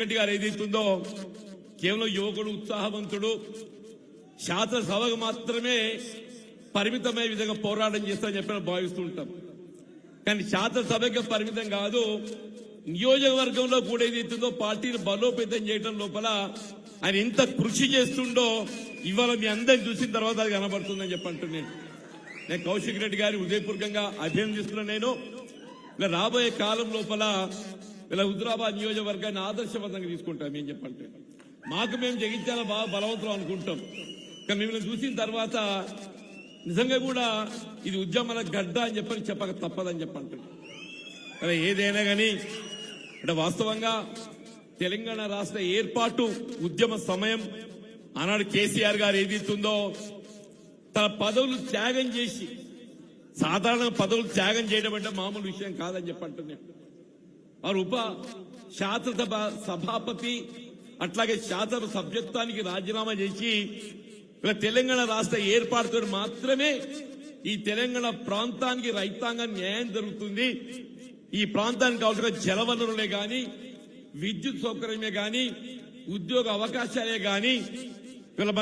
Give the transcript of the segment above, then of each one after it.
రెడ్డి గారు ఏదైతుందో కేవలం యువకుడు ఉత్సాహవంతుడు శాసనసభకు మాత్రమే పరిమితమయ్యే విధంగా పోరాటం చేస్తారని చెప్పి భావిస్తూ ఉంటాం. కానీ శాసనసభకి పరిమితం కాదు, నియోజకవర్గంలో కూడా ఏదైతుందో పార్టీని బలోపేతం చేయడం లోపల ఆయన ఎంత కృషి చేస్తుండో ఇవాళ మీ అందరిని చూసిన తర్వాత అది కనబడుతుందని చెప్పంటున్నాను. నేను కౌశిక్ రెడ్డి గారి హృదయపూర్వకంగా అభినందిస్తున్నాను. నేను ఇలా రాబోయే కాలం లోపల ఇలా హుజరాబాద్ నియోజకవర్గాన్ని ఆదర్శవంతంగా తీసుకుంటాం. ఏం చెప్పంటే మాకు మేము జగించాల బాగా బలవంతం అనుకుంటాం, కానీ మిమ్మల్ని చూసిన తర్వాత నిజంగా కూడా ఇది ఉద్యమాల గడ్డ అని చెప్పక తప్పదని చెప్పంటున్నాం. అలా ఏదైనా కానీ అంటే వాస్తవంగా తెలంగాణ రాష్ట్ర ఏర్పాటు ఉద్యమ సమయం ఆనాడు కేసీఆర్ గారు ఏదైతుందో తన పదవులు త్యాగం చేసి, సాధారణ పదవులు త్యాగం చేయడం అంటే మామూలు విషయం కాదని చెప్పంటున్నాను. వారు శాసనసభ సభాపతి అట్లాగే శాసనసభ సభ్యత్వానికి రాజీనామా చేసి ఇలా తెలంగాణ రాష్ట్ర ఏర్పాటుతో మాత్రమే ఈ తెలంగాణ ప్రాంతానికి రైతాంగం న్యాయం జరుగుతుంది. ఈ ప్రాంతానికి కావాల్సిన జలవనరులే గాని, విద్యుత్ సౌకర్యమే గాని, ఉద్యోగ అవకాశాలే గాని ఇలా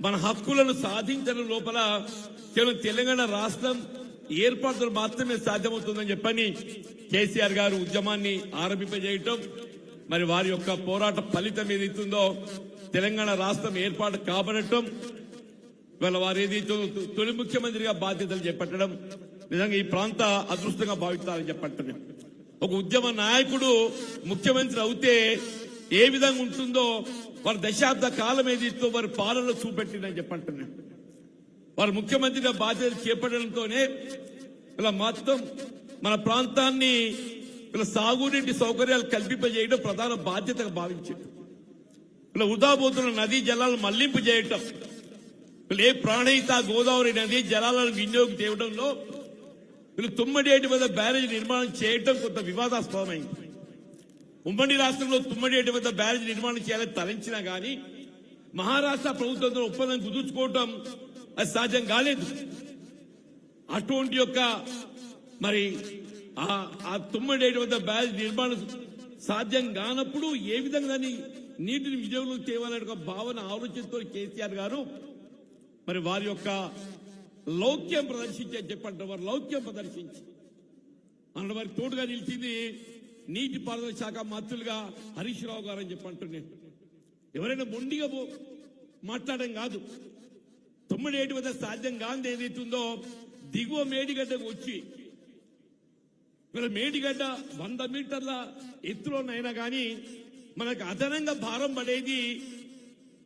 మన హక్కులను సాధించడం లోపల కేవలం తెలంగాణ రాష్ట్రం ఏర్పాటుతో మాత్రమే సాధ్యమవుతుందని చెప్పని కేసీఆర్ గారు ఉద్యమాన్ని ఆరంభింపజేయటం, మరి వారి యొక్క పోరాట ఫలితం ఏదైతుందో తెలంగాణ రాష్ట్రం ఏర్పాటు కాబడటం, ఇవాళ వారు ఏదైతే తొలి ముఖ్యమంత్రిగా బాధ్యతలు చేపట్టడం నిజంగా ఈ ప్రాంత అదృష్టంగా భావిస్తారని చెప్పంటున్నాం. ఒక ఉద్యమ నాయకుడు ముఖ్యమంత్రి అవుతే ఏ విధంగా ఉంటుందో వారి దశాబ్ద కాలం ఏదైతే వారి పాలనలో చూపెట్టిందని చెప్పంటున్నాం. వారు ముఖ్యమంత్రిగా బాధ్యతలు చేపట్టడంతోనే ఇలా మొత్తం మన ప్రాంతాన్ని ఇలా సాగునీటి సౌకర్యాలు కల్పింపజేయడం ప్రధాన బాధ్యతగా భావించారు. ఇలా వృధాపోతున్న నదీ జలాలను మళ్లింపు చేయటం, ఏ ప్రాణహిత గోదావరి నదీ జలాలను వినియోగం చేయడంలో వీళ్ళు తుమ్మడేటి వద్ద బ్యారేజ్ నిర్మాణం చేయడం కొంత వివాదాస్పదమైంది. ఉమ్మడి రాష్ట్రంలో తుమ్మడేటి వద్ద బ్యారేజ్ నిర్మాణం చేయాలని తలంచినా గానీ మహారాష్ట్ర ప్రభుత్వంతో ఒప్పందం కుదుర్చుకోవటం అది సాధ్యం కాలేదు. అటువంటి యొక్క మరి ఆ తుమ్మడేటి వద్ద బ్యారేజ్ నిర్మాణం సాధ్యం కానప్పుడు ఏ విధంగా నీటిని వినియోగం చేయాలనే ఒక భావన ఆలోచనతో కేసీఆర్ గారు మరి వారి యొక్క లౌక్యం ప్రదర్శించే చెప్పంటారు. వారు లౌక్యం ప్రదర్శించి అన్న వారికి తోడుగా నిలిచింది నీటిపారుదల శాఖ మంత్రులుగా హరీష్ రావు గారు అని చెప్పంటున్నాను. ఎవరైనా మొండిగా మాట్లాడడం కాదు, తుమ్మడేటి వద్ద సాధ్యం కాంది ఏదైతుందో దిగువ మేడిగడ్డకు వచ్చి వీళ్ళ మేడిగడ్డ 100 మీటర్ల ఎత్తులోనైనా కానీ మనకు అదనంగా భారం పడేది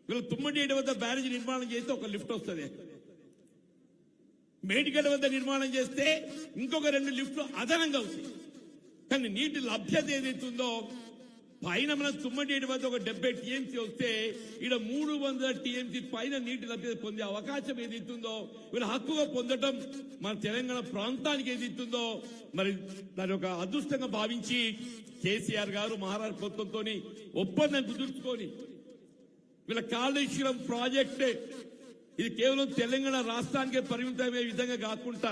వీళ్ళ తుమ్మడేటి వద్ద బ్యారేజ్ నిర్మాణం చేస్తే ఒక లిఫ్ట్ వస్తుంది, మేడిగడ్డ వద్ద నిర్మాణం చేస్తే ఇంకొక 2 లిఫ్ట్లు అదనంగా అవుతాయి. కానీ నీటి లభ్యత ఏదైతుందో పైన మన తుమ్మడేటి వద్ద ఒక 70 టీఎంసీ వస్తే ఇక్కడ 300 టీఎంసీ పైన నీటి లభ్యత పొందే అవకాశం ఏదైతుందో వీళ్ళ హక్కుగా పొందడం మన తెలంగాణ ప్రాంతానికి ఏదైతుందో మరి దాని ఒక అదృష్టంగా భావించి కేసీఆర్ గారు మహారాష్ట్ర ప్రభుత్వంతో ఒప్పందం కుదుర్చుకొని వీళ్ళ కాళేశ్వరం ప్రాజెక్టే ఇది కేవలం తెలంగాణ రాష్ట్రానికే పరిమితమయ్యే విధంగా కాకుండా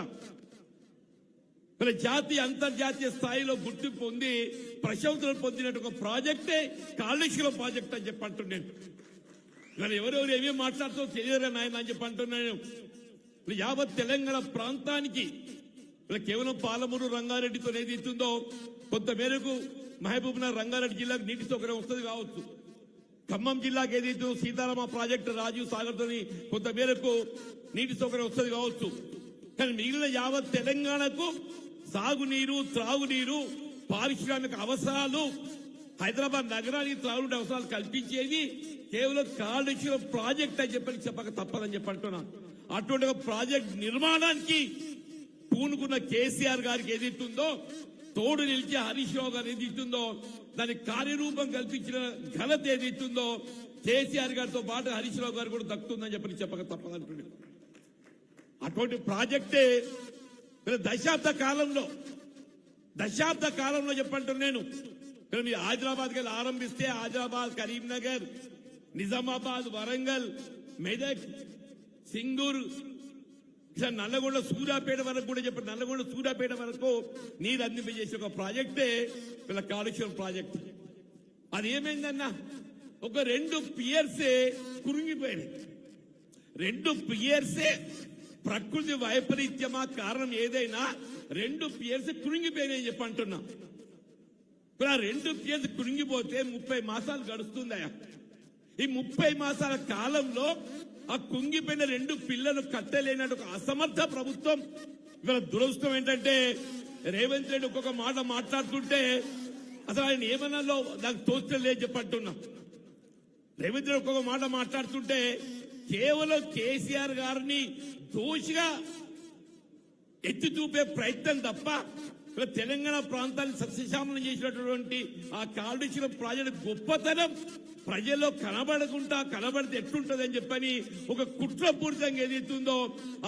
వీళ్ళ జాతీయ అంతర్జాతీయ స్థాయిలో గుర్తింపు పొంది ప్రశంసలు పొందినట్టు ఒక ప్రాజెక్టే కాళేశ్వరం ప్రాజెక్ట్ అని చెప్పంటున్నాను. ఇవాళ ఎవరెవరు ఏమేమి మాట్లాడుతూ తెలియదు నాయన అని చెప్పంటున్నాను. యావత్ తెలంగాణ ప్రాంతానికి కేవలం పాలమూరు రంగారెడ్డితో ఏదైతుందో కొంత మేరకు మహబూబ్ నగర్ రంగారెడ్డి జిల్లాకు నీటి సౌకర్యం వస్తుంది కావచ్చు, ఖమ్మం జిల్లాకు ఏదైతే సీతారామ ప్రాజెక్టు రాజీవ్ సాగర్ తోని కొంత మేరకు నీటి సౌకర్యం వస్తుంది కావచ్చు. కానీ మిగిలిన యావత్ తెలంగాణకు సాగునీరు, త్రాగునీరు, పారిశ్రామిక అవసరాలు, హైదరాబాద్ నగరానికి త్రాగునీటి అవసరాలు కల్పించేది కేవలం కాళేశ్వరం ప్రాజెక్ట్ అని చెప్పక తప్పదని చెప్పంటున్నాను. అటువంటి ఒక ప్రాజెక్ట్ నిర్మాణానికి పూనుకున్న కేసీఆర్ గారికి ఏదైతుందో తోడు నిలిచి హరీష్ రావు గారు ఏదైతుందో దానికి కార్యరూపం కల్పించిన ఘనత ఏదైతుందో కేసీఆర్ గారితో పాటు హరీష్ రావు గారు కూడా దక్కుతుందని చెప్పక తప్పదంటున్నాడు. అటువంటి ప్రాజెక్టే దశాబ్ద కాలంలో చెప్పంటున్నాను. మీరు హైదరాబాద్ కి ఆరంభిస్తే హైదరాబాద్, కరీంనగర్, నిజామాబాద్, వరంగల్, మెదక్, సింగూరు, నల్లగొండ, సూర్యాపేట వరకు కూడా చెప్పండి. నల్లగొండ, సూర్యాపేట వరకు నీరు అందింపజేసే ఒక ప్రాజెక్టే వీళ్ళ కాళేశ్వరం ప్రాజెక్ట్. అది ఏమైందన్నా ఒక 2 పియర్సే కురింగిపోయినాయి. 2 పియర్సే ప్రకృతి వైపరీత్యమా కారణం ఏదైనా 2 పియర్స్ కురింగిపోయినాయి చెప్పి అంటున్నా. ఇప్పుడు ఆ 2 పియర్స్ కురింగిపోతే 30 మాసాలు గడుస్తుందయా. ఈ 30 మాసాల కాలంలో ఆ కుంగిపోయిన 2 పిల్లలు కట్టలేనట్టు ఒక అసమర్థ ప్రభుత్వం. ఇవాళ దురదృష్టం ఏంటంటే రేవంత్ రెడ్డి ఒక్కొక్క మాట మాట్లాడుతుంటే అసలు ఆయన ఏమన్నాలో నాకు తోచలేదు చెప్పంటున్నా. రేవంత్ రెడ్డి ఒక్కొక్క మాట మాట్లాడుతుంటే కేవలం కేసీఆర్ గారిని దోషిగా ఎత్తి చూపే ప్రయత్నం తప్ప తెలంగాణ ప్రాంతాన్ని సస్యశ్యామలం చేసినటువంటి ఆ కాళేశ్వరం ప్రాజెక్టు గొప్పతనం ప్రజల్లో కనబడితే ఎట్లుంటుందని చెప్పని ఒక కుట్రపూరితంగా ఏదైతుందో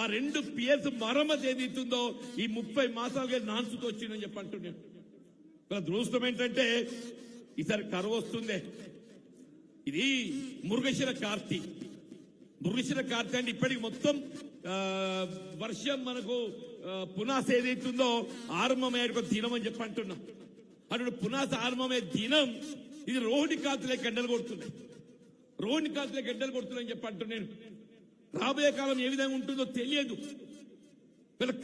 ఆ 2 పియర్స్ మరమ్మతు ఏదైతుందో ఈ 30 మాసాలుగా నాన్సుతో వచ్చిందని చెప్పి అంటున్నాను. దురదృష్టం ఏంటంటే ఈసారి కరువు వస్తుందే. ఇది మృగశిర కార్తీ అంటే ఇప్పటికి మొత్తం వర్షం మనకు పునాస ఏదైతుందో ఆరంభమయ్యే దినం అని చెప్పి అంటున్నాం. అటు పునాస ఆరంభమయ్యే దినం ఇది రోహిణి కార్తీలే గడ్డలు కొడుతున్నాయని చెప్పి అంటున్నాను. రాబోయే కాలం ఏ విధంగా ఉంటుందో తెలియదు.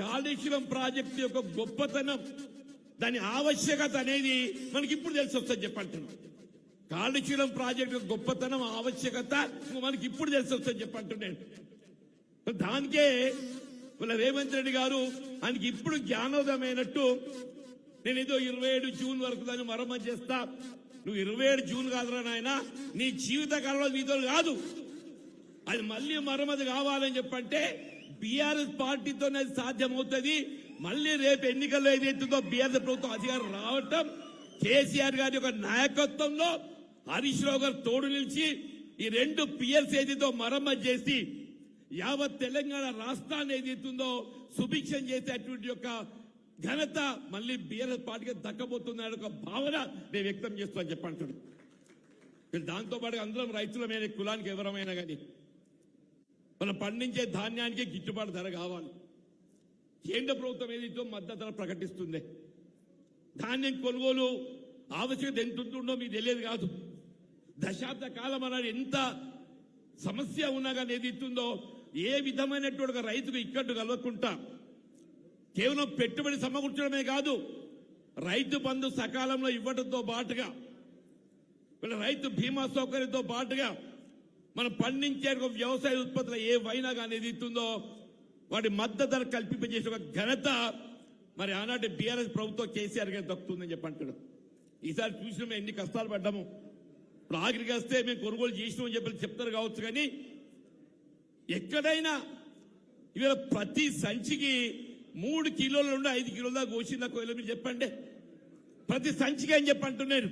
కాళేశ్వరం ప్రాజెక్టు యొక్క గొప్పతనం, దాని ఆవశ్యకత అనేది మనకి ఇప్పుడు తెలిసి వస్తుంది చెప్పంటున్నాం. కాళేశ్వరం ప్రాజెక్టు గొప్పతనం ఆవశ్యకత మనకి ఇప్పుడు తెలిసి వస్తుంది చెప్పంటున్నాను. దానికే వీళ్ళ రేవంత్ రెడ్డి గారు ఆయనకి ఇప్పుడు జ్ఞానోదయమైనట్టు నేనేదో 27 జూన్ వరకు దాన్ని మరమ్మతు చేస్తా. నువ్వు 27 జూన్ కాదురా నాయన, నీ జీవిత కాలంలో నీతో కాదు, అది మళ్ళీ మరమ్మతు కావాలని చెప్పంటే బీఆర్ఎస్ పార్టీతోనే సాధ్యమవుతుంది. మళ్ళీ రేపు ఎన్నికల్లో ఏదైతుందో బీఆర్ఎస్ ప్రభుత్వం అధికారం రావటం, కేసీఆర్ గారి యొక్క నాయకత్వంలో హరీష్ రావు గారు తోడు నిలిచి ఈ 2 పియర్స్ ఏదైతే మరమ్మతు చేసి యావత్ తెలంగాణ రాష్ట్రాన్ని ఏదైతుందో సుభిక్షం చేసేటువంటి యొక్క ఘనత మళ్ళీ బీఆర్ఎస్ పార్టీకి దక్కబోతుందనే ఒక భావన నేను వ్యక్తం చేస్తాను చెప్పంటున్నాను. దాంతో పాటు అందరం రైతులమైన కులానికి ఎవరమైనా కానీ మనం పండించే ధాన్యానికి గిట్టుబాటు ధర కావాలి. కేంద్ర ప్రభుత్వం ఏదైతే మద్దతు ధర ప్రకటిస్తుంది, ధాన్యం కొనుగోలు ఆవశ్యకత ఎంత ఉంటుందో మీకు తెలియదు కాదు. దశాబ్ద కాలం అన్నాడు ఎంత సమస్య ఉన్నా కానీ ఏదైతుందో ఏ విధమైనటువంటి రైతుకు ఇక్కట్టు కలవకుండా కేవలం పెట్టుబడి సమకూర్చడమే కాదు, రైతు బంధు సకాలంలో ఇవ్వడంతో పాటుగా రైతు బీమా సౌకర్యంతో పాటుగా మనం పండించే వ్యవసాయ ఉత్పత్తులు ఏవైనా కానీ ఏదైతుందో వాటి మద్దతు ధర కల్పింపజేసే ఒక ఘనత మరి ఆనాటి బీఆర్ఎస్ ప్రభుత్వం కేసీఆర్ గారికి దక్కుతుందని చెప్పి అంటాడు. ఈసారి చూసిన మేము ఎన్ని కష్టాలు పడ్డాము. ఇప్పుడు ఆఖరికి వస్తే మేము కొనుగోలు చేసినామని చెప్పి చెప్తారు కావచ్చు, కానీ ఎక్కడైనా ఇవాళ ప్రతి సంచికి 3 కిలోల నుండి 5 కిలోల దాకా కోసిందా కోయలో మీరు చెప్పండి. ప్రతి సంచికి అని చెప్పంటున్నారు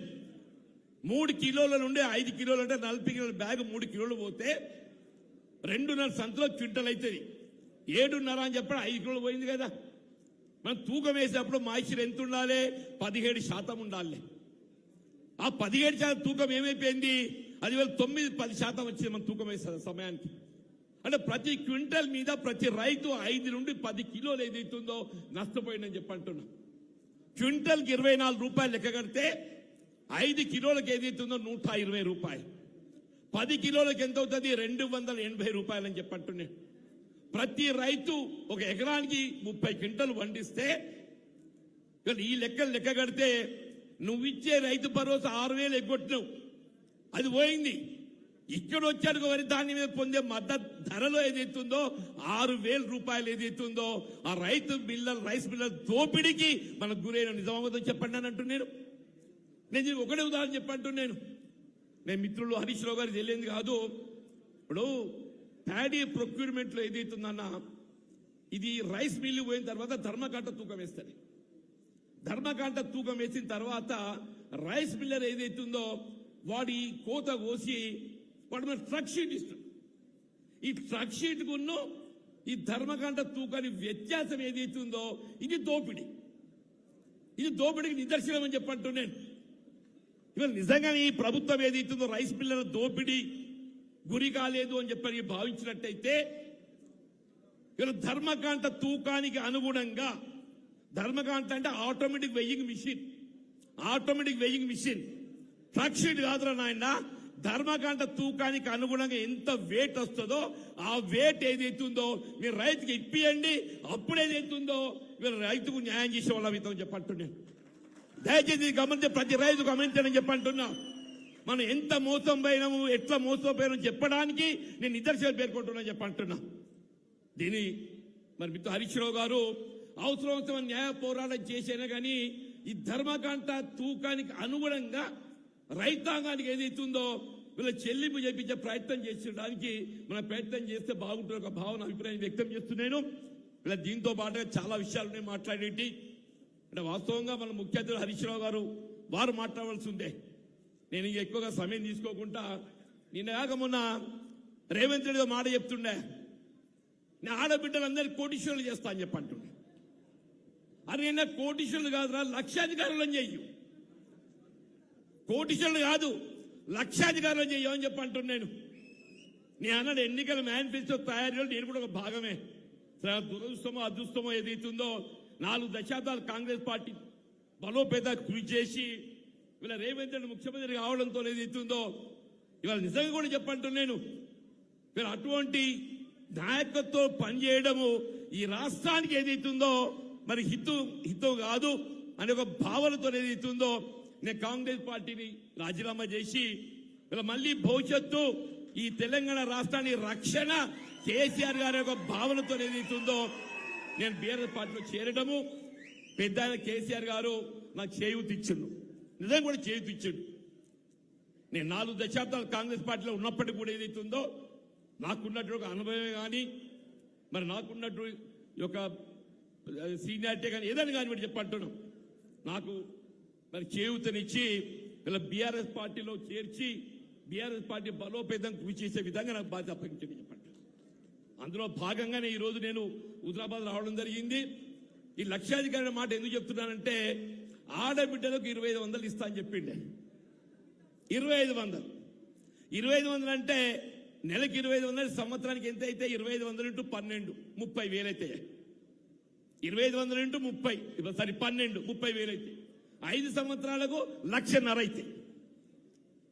3 కిలోల నుండి 5 కిలోలు అంటే 40 కిలోల బ్యాగ్ 3 కిలోలు పోతే 2.5 సంతలో క్వింటల్ అవుతుంది. 7.5 అని చెప్పడం 5 కిలోలు పోయింది కదా. మనం తూకం వేసేటప్పుడు మాయిశ్చర్ ఎంత ఉండాలి? 17% ఉండాలి. ఆ 17% తూకం ఏమైపోయింది? అది 9-10% వచ్చింది మన తూకం వేసే సమయానికి. అంటే ప్రతి క్వింటల్ మీద ప్రతి రైతు 5 నుండి 10 కిలోలు ఏదైతుందో నష్టపోయిందని చెప్పంటున్నాం. క్వింటల్కి 24 రూపాయలు లెక్క కడితే 5 కిలోలకు ఏదైతుందో 120 రూపాయలు, 10 కిలోలకు ఎంత అవుతుంది? 280 రూపాయలు అని చెప్పంటున్నాను. ప్రతి రైతు ఒక ఎకరానికి 30 క్వింటల్ పండిస్తే ఈ లెక్కలు లెక్క కడితే నువ్వు ఇచ్చే రైతు భరోసా 6,000 ఎగ్గొట్టినావు, అది పోయింది. ఇక్కడ వచ్చాడు వరి ధాన్యం మీద పొందే మద్దతు ధరలో ఏదైతుందో 6,000 రూపాయలు ఏదైతుందో ఆ రైస్ మిల్లర్ దోపిడీకి మనకు గురైన నిజామాబాద్ చెప్పండి అని అంటున్నాను. నేను ఒకటే ఉదాహరణ చెప్పంటున్నాను. నేను మిత్రులు హరీష్ రావు గారు తెలియదు కాదు. ఇప్పుడు ప్యాడీ ప్రొక్యూర్మెంట్ లో ఏదైతుందన్నా ఇది రైస్ మిల్లు పోయిన తర్వాత ధర్మకాంట తూకం వేస్తుంది. ధర్మకాంట తూకం వేసిన తర్వాత రైస్ మిల్లర్ ఏదైతుందో వాడి కోత కోసి వాడు మన ట్రక్ షీట్ ఇస్తాడు. ఈ ట్రక్ షీట్ కున్న ఈ ధర్మకాంట తూకాని వ్యత్యాసం ఏదైతుందో ఇది దోపిడీ. ఇది దోపిడీకి నిదర్శనం అని చెప్పంటున్నాను. ఇవాళ నిజంగా ఈ ప్రభుత్వం ఏదైతుందో రైస్ మిల్లర్ దోపిడీ గురి కాలేదు అని చెప్పి భావించినట్టయితే ఇవాళ ధర్మకాంట తూకానికి అనుగుణంగా, ధర్మకాంట అంటే automatic weighing machine truck sheet కాదురా నాయన, ధర్మకాండ తూకానికి అనుగుణంగా ఎంత వెయిట్ వస్తుందో ఆ వెయిట్ ఏదైతుందో మీరు రైతుకి ఇప్పియండి. అప్పుడు ఏదైతుందో మీరు రైతుకు న్యాయం చేసే వాళ్ళ విధంగా చెప్పంటున్నాను. దయచేసి గమనించే ప్రతి రైతు గమనించని చెప్పంటున్నా. మనం ఎంత మోసం పోయినాము, ఎట్లా మోసపోయినాము చెప్పడానికి నేను నిదర్శనాలు పేర్కొంటున్నా చెప్పంటున్నా. దీని మరి మిత్రుడు హరీష్ రావు గారు అవసరం న్యాయ పోరాటం చేసేనా కానీ ఈ ధర్మకాండ తూకానికి అనుగుణంగా రైతాంగానికి ఏదైతుందో వీళ్ళ చెల్లింపు చేపించే ప్రయత్నం చేసడానికి మనం ప్రయత్నం చేస్తే బాగుంటుంది ఒక భావన అభిప్రాయం వ్యక్తం చేస్తున్నాను. ఇలా దీంతో పాటుగా చాలా విషయాలు మాట్లాడేటి అంటే వాస్తవంగా మన ముఖ్య అతిథి హరీష్ రావు గారు వారు మాట్లాడవలసి ఉందే. నేను ఎక్కువగా సమయం తీసుకోకుండా నిన్నగాక మొన్న రేవంత్ రెడ్డి మాట చెప్తుండే, నేను ఆడబిడ్డలందరినీ కోటీశ్వరులు చేస్తా అని చెప్పంటుండే. అరే నిన్న కోటీశ్వరులు కాదురా, లక్షాధికారులను చెయ్యు. కోటీశ్వరులు కాదు, లక్షాధికారులను చెయ్యమని చెప్పంటున్నాను. నేను అన్నాడు ఎన్నికల మేనిఫెస్టో తయారీలో నేను కూడా ఒక భాగమే. దురదృష్టమో అదృష్టమో ఏదైతుందో 4 దశాబ్దాలు కాంగ్రెస్ పార్టీ బలోపేత కృషి చేసి ఇలా రేవంత్ రెడ్డి ముఖ్యమంత్రి కావడంతో ఏదైతుందో ఇవాళ నిజంగా కూడా చెప్పంటున్నాను. మీరు అటువంటి నాయకత్వం పనిచేయడము ఈ రాష్ట్రానికి ఏదైతుందో మరి హితం కాదు అనే ఒక భావనతో ఏదైతుందో నేను కాంగ్రెస్ పార్టీని రాజీనామా చేసి ఇలా మళ్ళీ భవిష్యత్తు ఈ తెలంగాణ రాష్ట్రాన్ని రక్షణ కేసీఆర్ గారి యొక్క భావనతో ఏదైతుందో నేను బీఆర్ఎస్ పార్టీలో చేరడము. పెద్ద కేసీఆర్ గారు నాకు చేయూతిచ్చిండు, నిజంగా కూడా చేయూతిచ్చిండు. నేను 4 దశాబ్దాలు కాంగ్రెస్ పార్టీలో ఉన్నప్పటికీ కూడా ఏదైతుందో నాకున్నట్టు ఒక అనుభవమే కానీ మరి నాకున్నట్టు ఒక సీనియారిటీ కానీ ఏదని కానీ మీరు చెప్పంటున్నాం. నాకు మరి చేయూతనిచ్చి ఇలా బీఆర్ఎస్ పార్టీలో చేర్చి బీఆర్ఎస్ పార్టీ బలోపేతం కృషి చేసే విధంగా నాకు బాధ్యత అప్పగించండి చెప్పండి. అందులో భాగంగానే ఈ రోజు నేను హుజరాబాద్ రావడం జరిగింది. ఈ లక్షాధికారి మాట ఎందుకు చెప్తున్నానంటే ఆడబిడ్డలకు 2500 ఇస్తా అని చెప్పిండే. 2500 అంటే నెలకి 2500, సంవత్సరానికి ఎంత అయితే 2500 × 12 30,000 అయితే 2500 × 30 సరే 12 30,000 అయితే 5 సంవత్సరాలకు 1,50,000 అయితే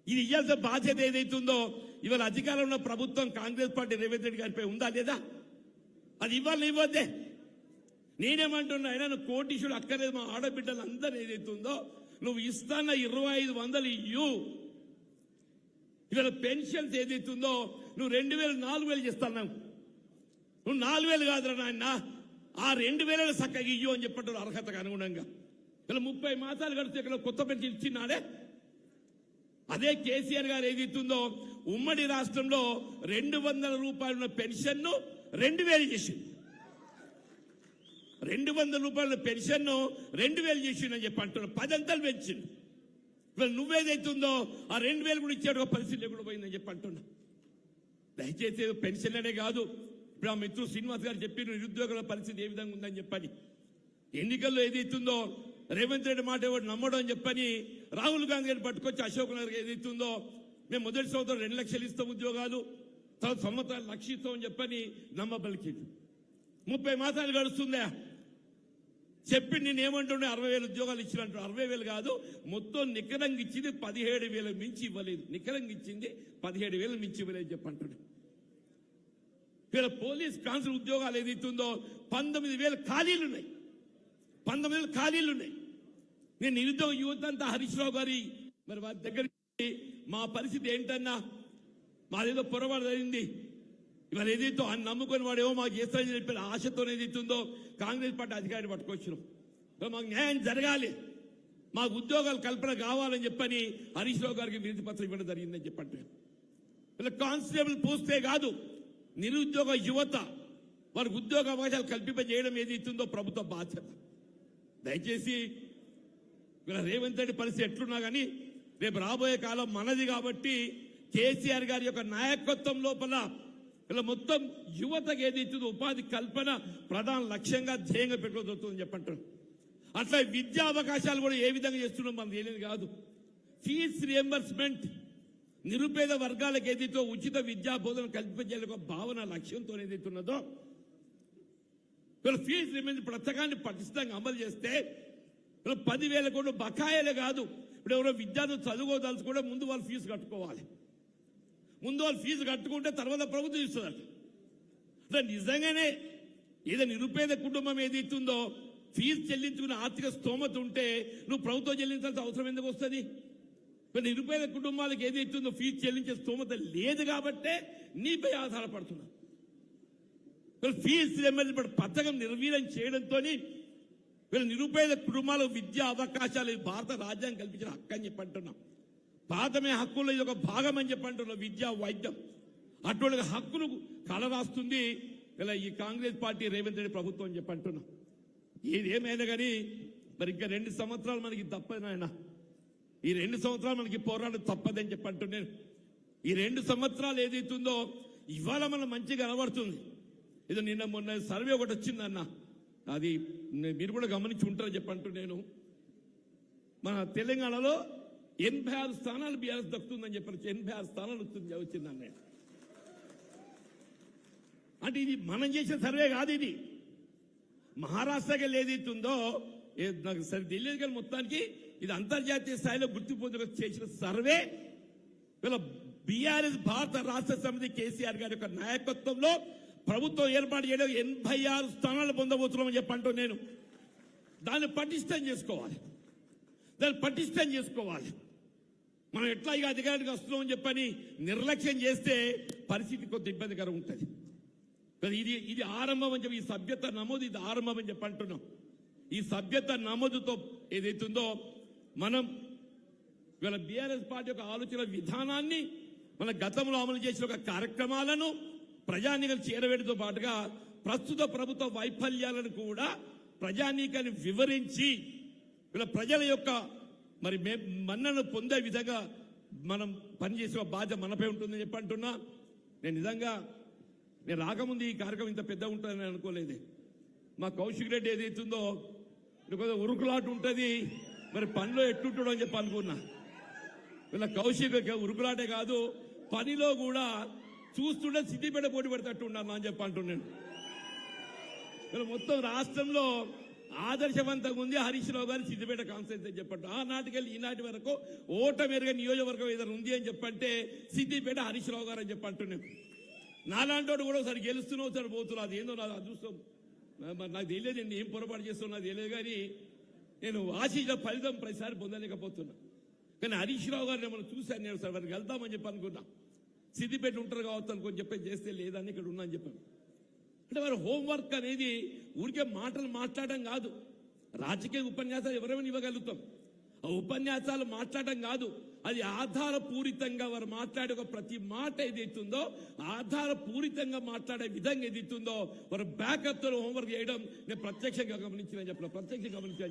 ఇది ఇవ్వాల్సిన బాధ్యత ఏదైతుందో ఇవాళ అధికారంలో ఉన్న ప్రభుత్వం కాంగ్రెస్ పార్టీ రేవంత్ రెడ్డి గారిపై ఉందా లేదా? అది ఇవ్వాలని ఇవ్వద్దే. నేనేమంటున్నా, అయినా నువ్వు కోటీశ్వరుడు అక్కర్లేదు, మా ఆడబిడ్డలు అందరూ ఏదైతుందో నువ్వు ఇస్తాన్న 2500 ఇయ్యు. ఇవాళ పెన్షన్స్ ఏదైతుందో నువ్వు 2,000 4,000 చేస్తాను. నువ్వు 4,000 కాదురా నాయన, ఆ 2,000 చక్కగా ఇయ్యు అని చెప్పట్టు అర్హతకు అనుగుణంగా. ఇలా 30 మాసాలు గడిస్తే ఇక్కడ కొత్త పెన్షన్ ఇచ్చినాడే. అదే కేసీఆర్ గారు ఏదైతుందో ఉమ్మడి రాష్ట్రంలో 200 రూపాయల పెన్షన్ ను 2,000 చేసింది. 200 రూపాయల పెన్షన్ ను 2,000 చేసిందని చెప్పి అంటున్నాడు. 10 అంతలు పెంచింది. ఇవాళ నువ్వేదైతుందో ఆ 2,000 కూడా ఇచ్చాడు, పరిస్థితి లేకుండా పోయిందని చెప్పి అంటున్నా. దయచేసి పెన్షన్ అనే కాదు, ఇప్పుడు ఆ మిత్రుడు శ్రీనివాస్ గారు చెప్పి నిరుద్యోగుల పరిస్థితి ఏ విధంగా ఉందని చెప్పని ఎన్నికల్లో ఏదైతుందో రేవంత్ రెడ్డి మాట ఎవరు నమ్మడం అని చెప్పని రాహుల్ గాంధీ గారిని పట్టుకొచ్చి అశోక్ నగర్ ఏదైతుందో మేము మొదటి సంవత్సరం 2 లక్షలు ఇస్తాం ఉద్యోగాలు, తర్వాత సంవత్సరాలు 1,00,000 ఇస్తామని చెప్పని నమ్మబలికింది. 30 మాసాలు గడుస్తుందా చెప్పి నేను ఏమంటుండే 60,000 ఉద్యోగాలు ఇచ్చినట్టు. 60,000 కాదు, మొత్తం నికరంగా ఇచ్చింది 17,000 మించి ఇవ్వలేదు. నికరంగా ఇచ్చింది 17,000 మించి ఇవ్వలేదు చెప్పంటుండే. ఇక్కడ పోలీస్ కాన్స్టేబుల్ ఉద్యోగాలు ఏదైతుందో 19,000 ఖాళీలు ఉన్నాయి. 19,000 ఖాళీలు ఉన్నాయి. నేను నిరుద్యోగ యువత అంతా హరీష్ రావు గారి మరి వారి దగ్గర మా పరిస్థితి ఏంటన్నా, మాదేదో పొరపాటు జరిగింది, ఇవాళ ఏదైతే ఆయన నమ్ముకొని వాడేమో మాకు చేస్తారని చెప్పిన ఆశతో ఏదైతుందో కాంగ్రెస్ పార్టీ అధికారిని పట్టుకొచ్చినాం. మాకు న్యాయం జరగాలి, మాకు ఉద్యోగాలు కల్పన కావాలని చెప్పని హరీష్ రావు గారికి వినతి పత్రం ఇవ్వడం జరిగిందని చెప్పండి. ఇలా కానిస్టేబుల్ పోస్తే కాదు, నిరుద్యోగ యువత వారికి ఉద్యోగ అవకాశాలు కల్పింపజేయడం ఏదైతుందో ప్రభుత్వ బాధ్యత. దయచేసి ఇలా రేవంత్ రెడ్డి పరిస్థితి ఎట్లున్నా కానీ రేపు రాబోయే కాలం మనది కాబట్టి కేసీఆర్ గారి యొక్క నాయకత్వం లోపల ఇలా మొత్తం యువతకు ఏదైతుందో ఉపాధి కల్పన ప్రధాన లక్ష్యంగా ధ్యేయంగా పెట్టుకోవద్దని చెప్పంటారు. అట్లా విద్యా అవకాశాలు కూడా ఏ విధంగా చేస్తున్నాం మనం తెలియదు కాదు. ఫీజ్ రియంబర్స్మెంట్ నిరుపేద వర్గాలకు ఏదైతే ఉచిత విద్యా బోధన కల్పించాలి ఒక భావన లక్ష్యంతో ఏదైతున్నదో ఫీజు రియంబర్స్మెంట్ పథకాన్ని పటిష్టంగా అమలు చేస్తే 10,000 కోట్లు బకాయిలే కాదు ఇప్పుడు ఎవరో విద్యార్థులు చదువుకోదలుచు కూడా ముందు వాళ్ళు ఫీజు కట్టుకోవాలి. ముందు వాళ్ళు ఫీజు కట్టుకుంటే తర్వాత ప్రభుత్వం ఇస్తుందట. అంటే నిజంగానే ఏదో నిరుపేద కుటుంబం ఏదైతుందో ఫీజు చెల్లించుకునే ఆర్థిక స్తోమత ఉంటే నువ్వు ప్రభుత్వం చెల్లించాల్సిన అవసరం ఎందుకు వస్తుంది? నిరుపేద కుటుంబాలకు ఏదైతుందో ఫీజు చెల్లించే స్తోమత లేదు కాబట్టే నీపై ఆధారపడుతున్నా. ఫీజు రియంబర్స్మెంట్ పథకం నిర్వీర్యం చేయడంతో వీళ్ళ నిరుపేద కుటుంబాలకు విద్యా అవకాశాలు భారత రాజ్యాంగం కల్పించిన హక్కు అని చెప్పంటున్నాం. పాతమే హక్కుల్లో ఇది ఒక భాగం అని చెప్పంటున్నాం. విద్యా వైద్యం అటువంటి హక్కును కలరాస్తుంది ఇలా ఈ కాంగ్రెస్ పార్టీ రేవంత్ రెడ్డి ప్రభుత్వం అని చెప్పంటున్నాం. ఏదేమైనా కానీ మరి ఇంకా 2 సంవత్సరాలు మనకి తప్పదు నాయన. ఈ 2 సంవత్సరాలు మనకి పోరాటం తప్పదని చెప్పంటున్నాను. ఈ 2 సంవత్సరాలు ఏదైతుందో ఇవాళ మనం మంచిగా కనబడుతుంది. ఇది నిన్న మొన్న సర్వే ఒకటి వచ్చిందన్న, అది మీరు కూడా గమనించి ఉంటారని చెప్పంటున్నాను. మన తెలంగాణలో 86 స్థానాలు బీఆర్ఎస్ దక్కుతుందని చెప్పారు. 86 స్థానాలు వచ్చిందన్న. అంటే ఇది మనం చేసిన సర్వే కాదు, ఇది మహారాష్ట్రకి ఏదైతుందో నాకు సరి తెలియదు కానీ మొత్తానికి ఇది అంతర్జాతీయ స్థాయిలో గుర్తింపు చేసిన సర్వే. వీళ్ళ బీఆర్ఎస్ భారత రాష్ట్ర సమితి కేసీఆర్ గారి యొక్క నాయకత్వంలో ప్రభుత్వం ఏర్పాటు చేయడం 86 స్థానాలు పొందబోతున్నామని చెప్పంటూ నేను దాన్ని పటిష్టం చేసుకోవాలి. మనం ఎట్లా ఇక అధికారానికి వస్తున్నామని చెప్పని నిర్లక్ష్యం చేస్తే పరిస్థితి కొంత ఇబ్బందికరం ఉంటుంది. ఇది ఆరంభం అని చెప్పి ఈ సభ్యత నమోదు ఇది ఆరంభం అని చెప్పి అంటున్నాం. ఈ సభ్యత నమోదుతో ఏదైతుందో మనం ఇవాళ బీఆర్ఎస్ పార్టీ యొక్క ఆలోచన విధానాన్ని మన గతంలో అమలు చేసిన ఒక కార్యక్రమాలను ప్రజానీకం చేరవేయడంతో పాటుగా ప్రస్తుత ప్రభుత్వ వైఫల్యాలను కూడా ప్రజానీకాన్ని వివరించి వీళ్ళ ప్రజల యొక్క మరి మన్నను పొందే విధంగా మనం పనిచేసే బాధ్యత మనపై ఉంటుందని చెప్పి అంటున్నా. నేను రాకముందు ఈ కార్యక్రమం ఇంత పెద్ద ఉంటుందని అనుకోలేదు. మా కౌశిక్ రెడ్డి ఏదైతుందో ఉరుకులాట ఉంటుంది, మరి పనిలో ఎట్టుంటాడో అని చెప్పి అనుకున్నా. వీళ్ళ కౌశిక్ ఉరుకులాటే కాదు, పనిలో కూడా చూస్తుంటే సిద్దిపేట పోటీ పెడతట్టు ఉన్నాను అని చెప్పి అంటున్నాను. వీళ్ళు మొత్తం రాష్ట్రంలో ఆదర్శవంతంగా ఉంది హరీష్ రావు గారు సిద్దిపేట కాన్స్టిట్యూన్సీ అని చెప్పండి. ఆనాటికెళ్ళి ఈనాటి వరకు ఓటమేరుగా నియోజకవర్గం ఏదైనా ఉంది అని చెప్పంటే సిద్దిపేట హరీష్ రావు గారు అని చెప్పి అంటున్నాను. నాలాంటి కూడా ఒకసారి గెలుస్తున్నావు, ఒకసారి పోతున్నావు. అది ఏందో నాకు అదృష్టం, నాకు తెలియదు. నేను ఏం పొరపాటు చేస్తున్నా నాకు తెలియదు, కానీ నేను ఆశించిన ఫలితం ప్రతిసారి పొందలేకపోతున్నా. కానీ హరీష్ రావు గారిని మనం చూశాను. నేను సార్ వారికి వెళ్తామని చెప్పి అనుకున్నా. సిద్దిపేట ఉంటారు కావచ్చు అనుకొని చెప్పి చేస్తే లేదని ఇక్కడ ఉన్నా అని చెప్పాను. అంటే వారి హోంవర్క్ అనేది ఊరికే మాటలు మాట్లాడడం కాదు. రాజకీయ ఉపన్యాసాలు ఎవరైనా ఇవ్వగలుగుతాం. ఆ ఉపన్యాసాలు మాట్లాడడం కాదు, అది ఆధారపూరితంగా వారు మాట్లాడే ఒక ప్రతి మాట ఏదైతుందో ఆధారపూరితంగా మాట్లాడే విధంగా ఏదైతుందో వారు బ్యాకప్ తో హోంవర్క్ చేయడం నేను ప్రత్యక్షంగా గమనించిన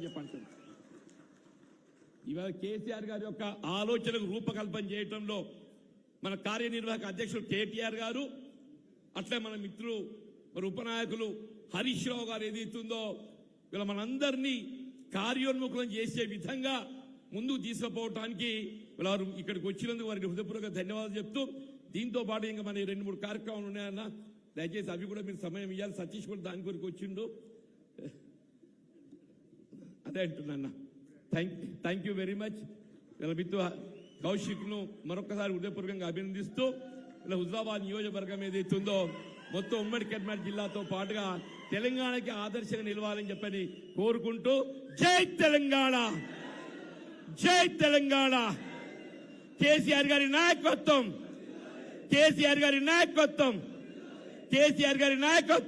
చెప్పండి. ఇవాళ కేసీఆర్ గారి యొక్క ఆలోచనకు రూపకల్పన చేయడంలో మన కార్యనిర్వాహక అధ్యక్షుడు కేటీఆర్ గారు, అట్లే మన మిత్రులు మరి ఉపనాయకులు హరీష్ రావు గారు ఏదైతుందో వీళ్ళ మనందరినీ కార్యోన్ముఖులను చేసే విధంగా ముందుకు తీసుకుపోవటానికి వారు ఇక్కడికి వచ్చినందుకు వారికి హృదయపూర్వక ధన్యవాదాలు చెప్తూ, దీంతో పాటు ఇంకా మన 2-3 కార్యక్రమాలు ఉన్నాయన్న, దయచేసి అవి కూడా మీరు సమయం ఇవ్వాలి. సతీష్ కూడా దాని కొరకు వచ్చిండు. అదే అంటున్నా. Thank you very much. వీళ్ళ మిత్రు కౌశిక్ ను మరొకసారి హృదయపూర్వకంగా అభినందిస్తూ ఇలా హుజరాబాద్ నియోజకవర్గం ఏదైతుందో మొత్తం ఉమ్మడి కర్నూలు జిల్లాతో పాటుగా తెలంగాణకి ఆదర్శంగా నిలవాలని చెప్పని కోరుకుంటూ, జై తెలంగాణ, జై తెలంగాణ. కేసీఆర్ గారి నాయకత్వం, కేసీఆర్ గారి నాయకత్వం, కేసీఆర్ గారి నాయకత్వం.